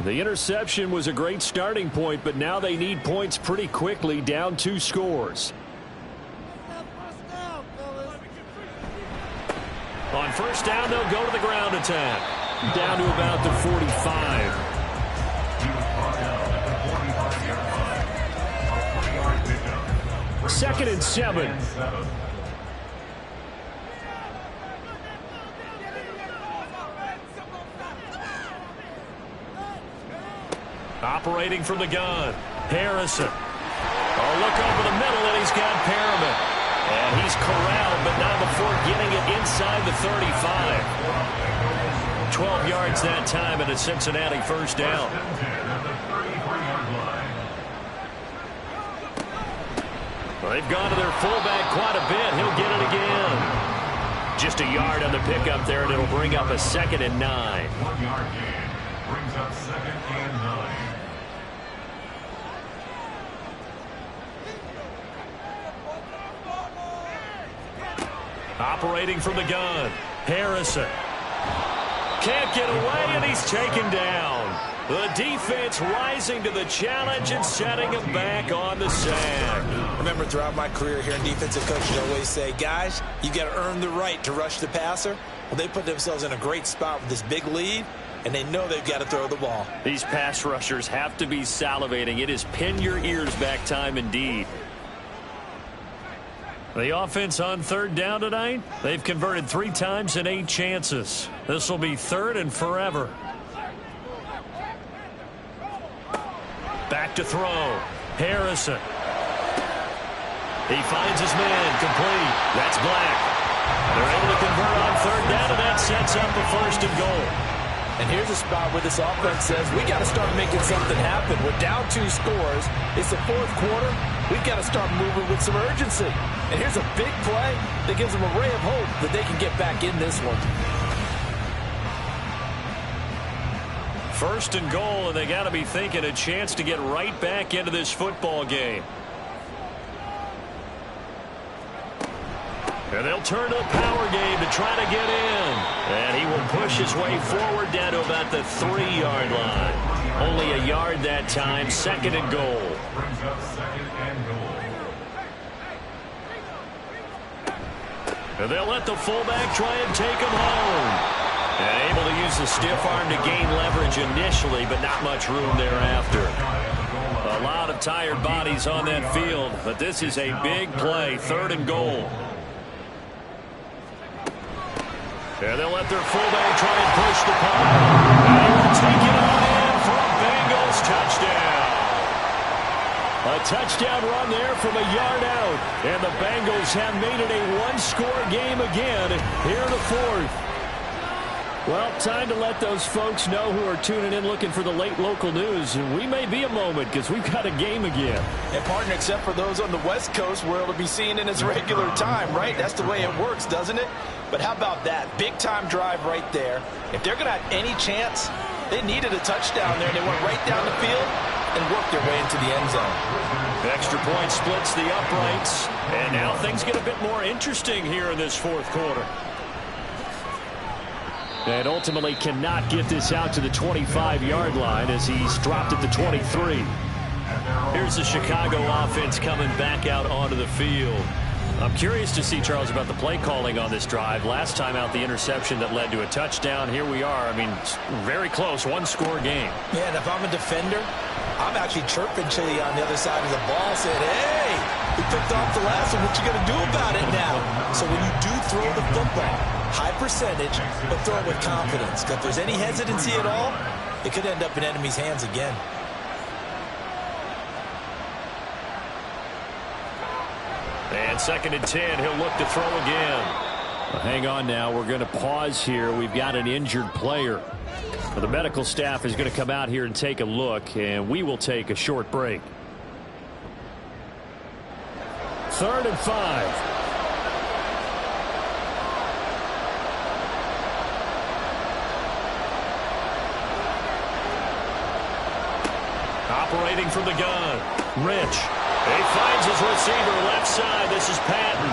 The interception was a great starting point, but now they need points pretty quickly, down 2 scores. On 1st down, they'll go to the ground attack. Down to about the 45. He was brought down at the 45-yard line. A 40-yard pickup. 2nd and 7. Operating from the gun. Harrison. Oh, look over the middle, and he's got Perriman. And he's corralled, but not before getting it inside the 35. 12 yards that time, and a Cincinnati 1st down. Well, they've gone to their fullback quite a bit. He'll get it again. Just a yard on the pickup there, and it'll bring up a 2nd and 9. 1-yard gain brings up 2nd and 9. Operating from the gun. Harrison. Can't get away, and he's taken down. The defense rising to the challenge and setting him back on the sack. Remember, throughout my career here in defensive coaches always say, guys, you got to earn the right to rush the passer. Well, they put themselves in a great spot with this big lead, and they know they've got to throw the ball. These pass rushers have to be salivating. It is pin your ears back time indeed. The offense on 3rd down tonight, they've converted 3 times in 8 chances. This will be 3rd and forever. Back to throw. Harrison. He finds his man, complete. That's Black. They're able to convert on 3rd down, and that sets up the 1st and goal. And here's a spot where this offense says, we got to start making something happen. We're down 2 scores. It's the 4th quarter. We've got to start moving with some urgency. And here's a big play that gives them a ray of hope that they can get back in this one. First and goal, and they got to be thinking a chance to get right back into this football game. And they'll turn to the power game to try to get in. And he will push his way forward down to about the 3-yard line. Only a yard that time. Second and goal. Brings up second and goal. And they'll let the fullback try and take him home. And able to use the stiff arm to gain leverage initially, but not much room thereafter. A lot of tired bodies on that field, but this is a big play. Third and goal. And they'll let their fullback try and push the punt. And he will take it on in for a Bengals touchdown. A touchdown run there from a yard out. And the Bengals have made it a one-score game again here in the fourth. Well, time to let those folks know who are tuning in looking for the late local news. We may be a moment because we've got a game again. And, partner, except for those on the West Coast, where it'll be seen in its regular time, right? That's the way it works, doesn't it? But how about that? Big-time drive right there. If they're going to have any chance, they needed a touchdown there. They went right down the field and worked their way into the end zone. The extra point splits the uprights. And now things get a bit more interesting here in this fourth quarter. And ultimately cannot get this out to the 25-yard line as he's dropped at the 23. Here's the Chicago offense coming back out onto the field. I'm curious to see, Charles, about the play calling on this drive. Last time out, the interception that led to a touchdown. Here we are. I mean, very close, one-score game. Yeah, and if I'm a defender, I'm actually chirping Chili on the other side of the ball, saying, hey, we picked off the last one. What you going to do about it now? So when you do throw the football, high percentage, but throw it with confidence. Because if there's any hesitancy at all, it could end up in enemy's hands again. And second and 10, he'll look to throw again. Well, hang on now. We're going to pause here. We've got an injured player. The medical staff is going to come out here and take a look, and we will take a short break. 3rd and 5. Operating from the gun, Rich. He finds his receiver left side. This is Patton.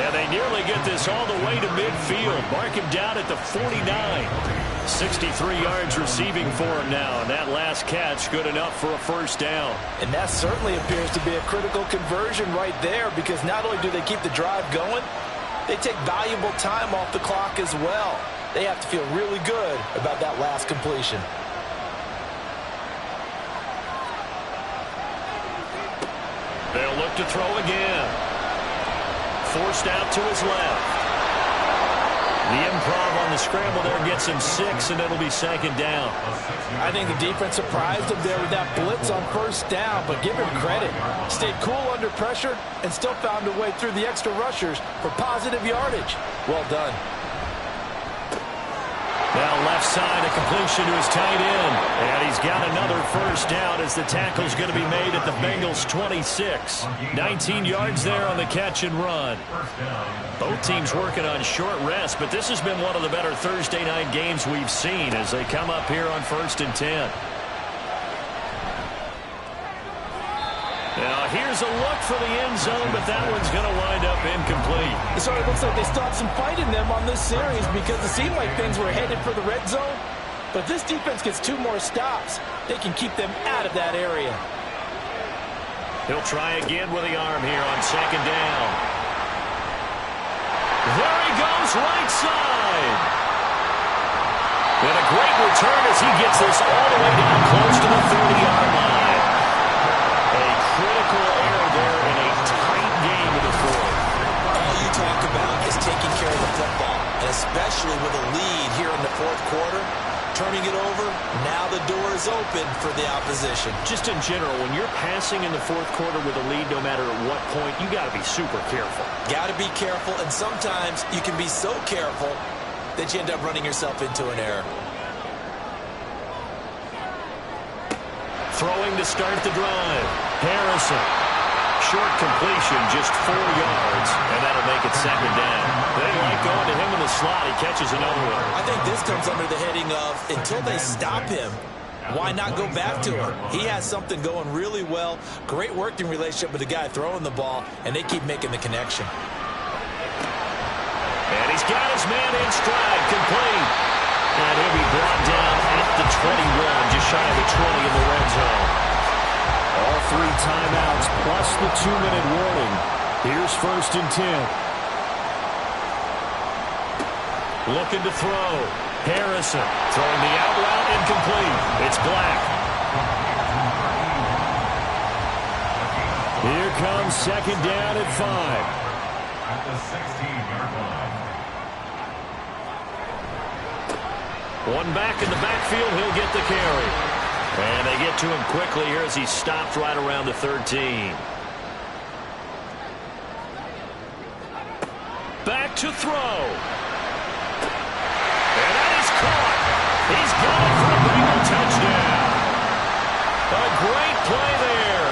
And they nearly get this all the way to midfield. Mark him down at the 49. 63 yards receiving for him now. And that last catch good enough for a first down. And that certainly appears to be a critical conversion right there, because not only do they keep the drive going, they take valuable time off the clock as well. They have to feel really good about that last completion. They'll look to throw again. Forced out to his left. The improv on the scramble there gets him 6, and it'll be second down. I think the defense surprised him there with that blitz on first down, but give him credit. Stayed cool under pressure and still found a way through the extra rushers for positive yardage. Well done. Now left side, a completion to his tight end. And he's got another first down as the tackle's going to be made at the Bengals 26. 19 yards there on the catch and run. Both teams working on short rest, but this has been one of the better Thursday night games we've seen as they come up here on 1st and 10. Now here's a look for the end zone, but that one's going to wind up incomplete. It sort of looks like they still have some fight in them on this series, because it seemed like things were headed for the red zone. But this defense gets 2 more stops. They can keep them out of that area. He'll try again with the arm here on second down. There he goes, right side. And a great return as he gets this all the way down close to the 30-yard line. Critical error there in a tight game in the fourth. All you talk about is taking care of the football, and especially with a lead here in the fourth quarter. Turning it over, now the door is open for the opposition. Just in general, when you're passing in the fourth quarter with a lead, no matter at what point, you got to be super careful. Got to be careful, and sometimes you can be so careful that you end up running yourself into an error. Throwing to start the drive. Harrison. Short completion, just 4 yards, and that'll make it second down. They like going to him in the slot. He catches another one. I think this comes under the heading of, until they stop him, why not go back to him? He has something going really well. Great working relationship with the guy throwing the ball, and they keep making the connection. And he's got his man in stride, complete. And he'll be brought down at the 21, just shy of the 20 in the red zone. All 3 timeouts plus the 2-minute warning. Here's 1st and 10. Looking to throw. Harrison throwing the out route, incomplete. It's Black. Here comes 2nd down at 5. At the 16-yard line. One back in the backfield, he'll get the carry. And they get to him quickly here as he stopped right around the 13. Back to throw. And that is caught. He's got it for a Bengal touchdown. A great play there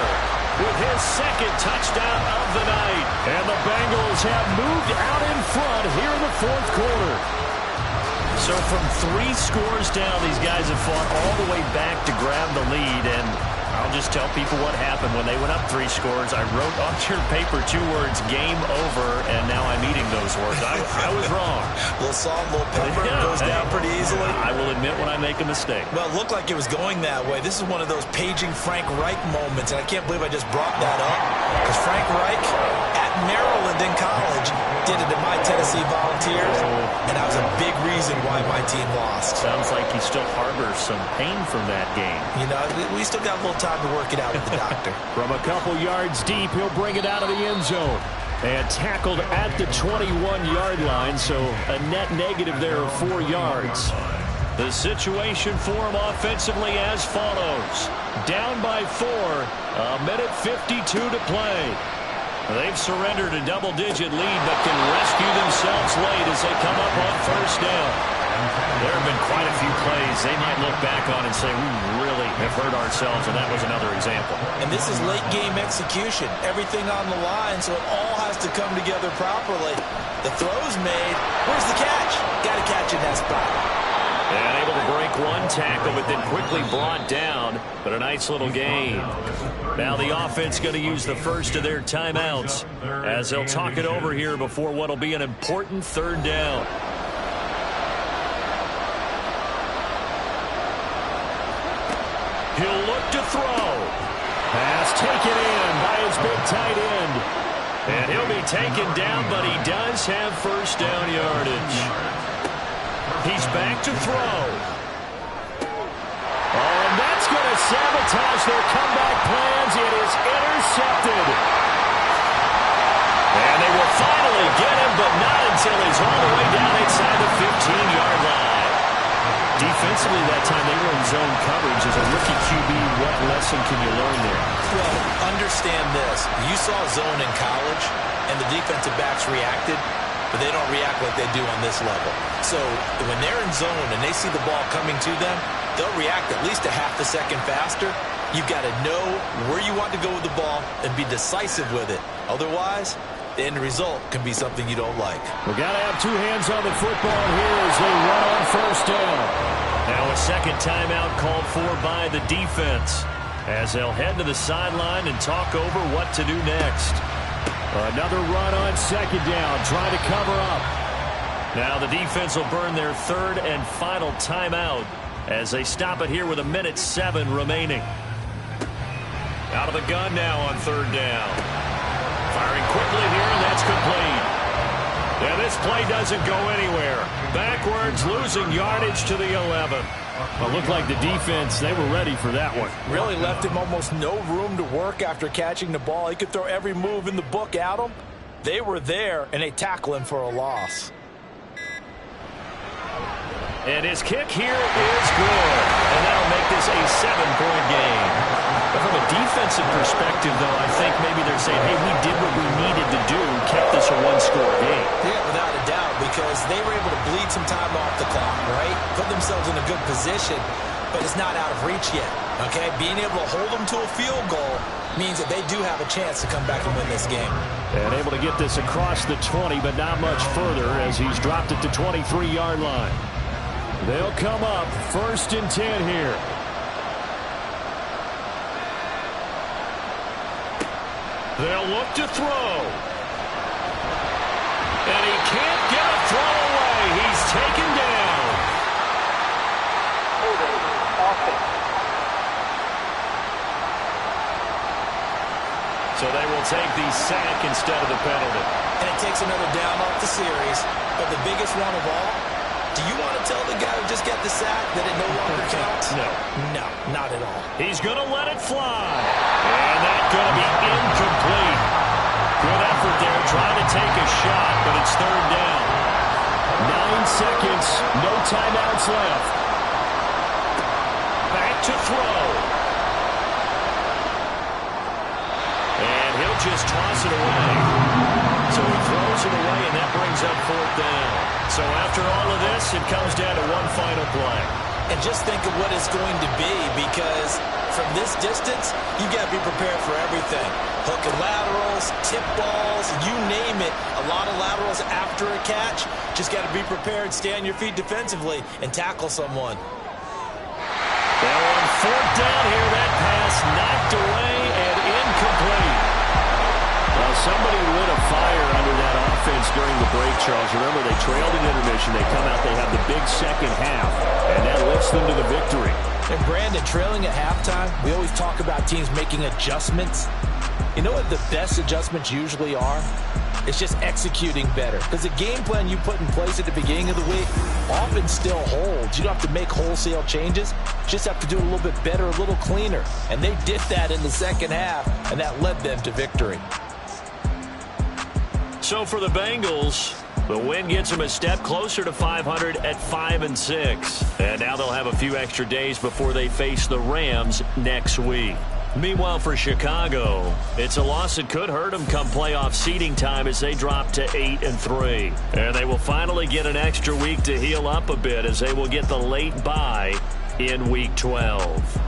with his 2nd touchdown of the night. And the Bengals have moved out in front here in the 4th quarter. So from 3 scores down, these guys have fought all the way back to grab the lead. And I'll just tell people what happened. When they went up 3 scores, I wrote on your paper 2 words, game over, and now I'm eating those words. I was wrong. A little salt, a little pepper, goes down pretty easily. I will admit when I make a mistake. Well, it looked like it was going that way. This is one of those paging Frank Reich moments, and I can't believe I just brought that up. Because Frank Reich, at Maryland in college, did it to my Tennessee Volunteers, and that was a big reason why my team lost. Sounds like he still harbors some pain from that game. You know, we still got a little time to work it out with the doctor. From a couple yards deep, he'll bring it out of the end zone. And tackled at the 21-yard line, so a net negative there of 4 yards. The situation for him offensively as follows. Down by 4, a minute 52 to play. They've surrendered a double-digit lead, but can rescue themselves late as they come up on 1st down. There have been quite a few plays they might look back on and say, we really have hurt ourselves, and that was another example. And this is late-game execution. Everything on the line, so it all has to come together properly. The throw's made. Where's the catch? Got to catch in that spot. And able to break 1 tackle, but then quickly brought down. But a nice little gain. Now the offense going to use the first of their timeouts as they'll talk it over here before what will be an important 3rd down. He'll look to throw. Pass taken in by his big tight end. And he'll be taken down, but he does have 1st down yardage. He's back to throw. Oh, and that's going to sabotage their comeback plans. It is intercepted. And they will finally get him, but not until he's all the way down inside the 15-yard line. Defensively that time, they were in zone coverage. As a rookie QB, what lesson can you learn there? Well, understand this. You saw zone in college, and the defensive backs reacted, but they don't react like they do on this level. So when they're in zone and they see the ball coming to them, they'll react at least a half a second faster. You've got to know where you want to go with the ball and be decisive with it. Otherwise, the end result can be something you don't like. We've got to have 2 hands on the football here as they run on 1st down. Now a 2nd timeout called for by the defense as they'll head to the sideline and talk over what to do next. Another run on 2nd down, trying to cover up. Now the defense will burn their 3rd and final timeout as they stop it here with a minute 7 remaining. Out of the gun now on 3rd down. Firing quickly here, and that's complete. And this play doesn't go anywhere. Backwards, losing yardage to the 11. Well, it looked like the defense, they were ready for that one. Really left him almost no room to work after catching the ball. He could throw every move in the book at him. They were there, and they tackle him for a loss. And his kick here is good. And that'll make this a 7-point game. But from a defensive perspective, though, I think maybe they're saying, hey, we did what we needed to do, kept this a 1-score game. Yeah, without a doubt, because they were able to bleed some time off the clock, right? Put themselves in a good position, but it's not out of reach yet, okay? Being able to hold them to a field goal means that they do have a chance to come back and win this game. And able to get this across the 20, but not much further as he's dropped it to 23-yard line. They'll come up 1st and 10 here. They'll look to throw. And he can't get a throw away. He's taken down. So they will take the sack instead of the penalty. And it takes another down off the series. But the biggest one of all, do you want to tell the guy who just got the sack that it no longer counts? No. No, not at all. He's going to let it fly. And that's going to be incomplete. Good effort there, trying to take a shot, but it's 3rd down. 9 seconds, no timeouts left. Back to throw. And he'll just toss it away. So he throws it away, and that brings up 4th down. So after all of this, it comes down to one final play. And just think of what it's going to be, because from this distance, you got to be prepared for everything. Hook and laterals, tip balls, you name it. A lot of laterals after a catch. Just got to be prepared, stay on your feet defensively, and tackle someone. Now on 4th down here, that pass knocked away and incomplete. Well, somebody lit a fire under that offense during the break, Charles. Remember, they trailed in intermission. They come out, they have the big second half, and that lifts them to the victory. And Brandon, trailing at halftime, we always talk about teams making adjustments. You know what the best adjustments usually are? It's just executing better. Because the game plan you put in place at the beginning of the week often still holds. You don't have to make wholesale changes. You just have to do it a little bit better, a little cleaner. And they did that in the second half, and that led them to victory. So for the Bengals, the win gets them a step closer to 500 at 5-6. And now they'll have a few extra days before they face the Rams next week. Meanwhile, for Chicago, it's a loss that could hurt them come playoff seeding time as they drop to 8-3. And they will finally get an extra week to heal up a bit as they will get the late bye in Week 12.